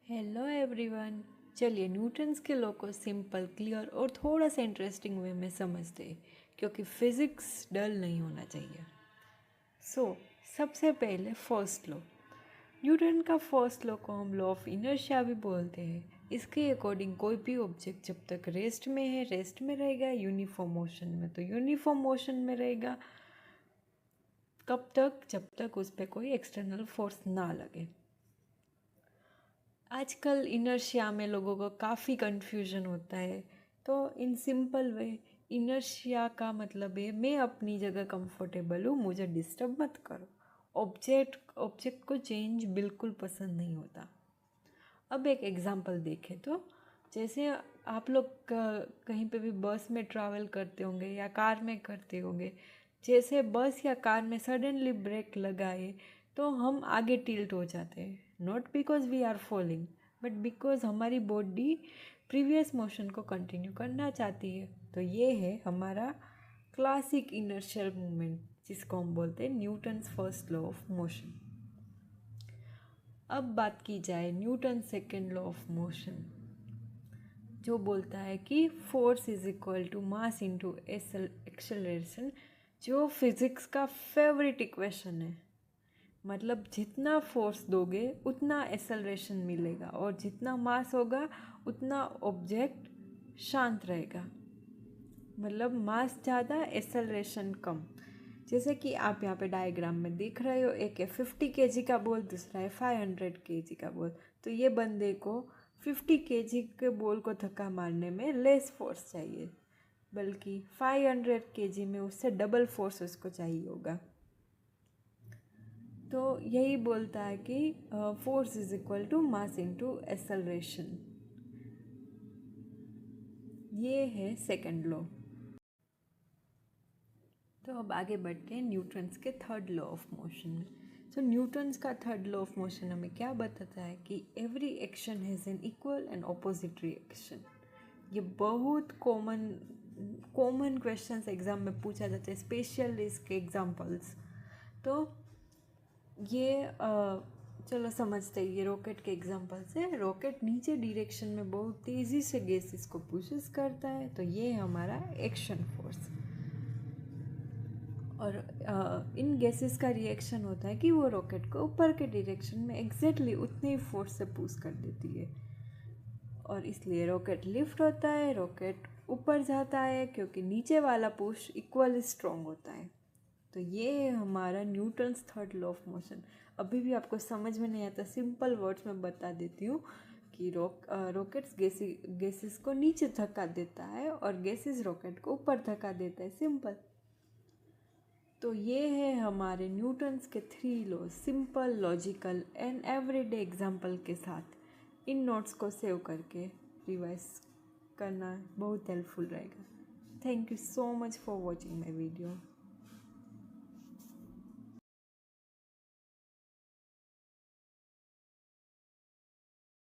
Hello everyone. चलिए Newton's के law को सिंपल, क्लियर और थोड़ा सा इंटरेस्टिंग वे में समझते हैं, क्योंकि फिज़िक्स डल नहीं होना चाहिए। सबसे पहले फर्स्ट लॉ। न्यूटन का फर्स्ट लॉ को हम लॉ ऑफ इनर्शिया भी बोलते हैं। इसके अकॉर्डिंग कोई भी ऑब्जेक्ट जब तक रेस्ट में है रेस्ट में रहेगा, यूनिफॉर्म मोशन में तो यूनिफॉर्म मोशन में रहेगा। कब तक? जब तक उस पर कोई एक्सटर्नल फोर्स ना लगे। आजकल इनर्शिया में लोगों को काफ़ी कन्फ्यूजन होता है, तो इन सिंपल वे इनर्शिया का मतलब है मैं अपनी जगह कंफर्टेबल हूँ, मुझे डिस्टर्ब मत करो। ऑब्जेक्ट को चेंज बिल्कुल पसंद नहीं होता। अब एक एग्जांपल देखें तो जैसे आप लोग कहीं पे भी बस में ट्रैवल करते होंगे या कार में करते होंगे। जैसे बस या कार में सडनली ब्रेक लगाए तो हम आगे टिल्ट हो जाते हैं, not because we are falling but because हमारी बॉडी प्रीवियस मोशन को कंटिन्यू करना चाहती है। तो ये है हमारा क्लासिक इनर्शियल मूवमेंट, जिसको हम बोलते हैं Newton's first law of motion. अब बात की जाए Newton second law of motion, जो बोलता है कि force is equal to mass into acceleration, जो फिजिक्स का फेवरेट इक्वेशन है। मतलब जितना फोर्स दोगे उतना एक्सेलरेशन मिलेगा, और जितना मास होगा उतना ऑब्जेक्ट शांत रहेगा। मतलब मास ज़्यादा एक्सेलरेशन कम। जैसे कि आप यहाँ पे डायग्राम में देख रहे हो, एक है 50 kg का बॉल, दूसरा है 500 kg का बॉल। तो ये बंदे को 50 kg के बॉल को धक्का मारने में लेस फोर्स चाहिए, बल्कि 500 kg में उससे डबल फोर्स उसको चाहिए होगा। तो यही बोलता है कि force is equal to mass into acceleration. ये है सेकंड लॉ। तो अब आगे बढ़ते हैं न्यूटन्स के थर्ड लॉ ऑफ मोशन में। तो न्यूटन्स का थर्ड लॉ ऑफ मोशन हमें क्या बताता है कि every action has an equal and opposite reaction. ये बहुत कॉमन क्वेश्चंस एग्जाम में पूछा जाता है, स्पेशल इसके एग्जाम्पल्स। तो ये चलो समझते हैं। ये रॉकेट के एग्जांपल से, रॉकेट नीचे डायरेक्शन में बहुत तेज़ी से गैसेस को पुशेस करता है, तो ये है हमारा एक्शन फोर्स। और इन गैसेस का रिएक्शन होता है कि वो रॉकेट को ऊपर के डायरेक्शन में एग्जैक्टली उतने ही फोर्स से पुश कर देती है, और इसलिए रॉकेट लिफ्ट होता है, रॉकेट ऊपर जाता है, क्योंकि नीचे वाला पुश इक्वली स्ट्रॉन्ग होता है। तो ये है हमारा Newton's third law of motion. अभी भी आपको समझ में नहीं आता, सिंपल वर्ड्स में बता देती हूँ कि रॉकेट्स गैसेस को नीचे धक्का देता है और गैसेस रॉकेट को ऊपर धक्का देता है, सिंपल। तो ये है हमारे न्यूटन्स के 3 law, simple, logical and everyday example के साथ। इन नोट्स को सेव करके रिवाइज करना बहुत हेल्पफुल रहेगा। Thank you so much for watching my video.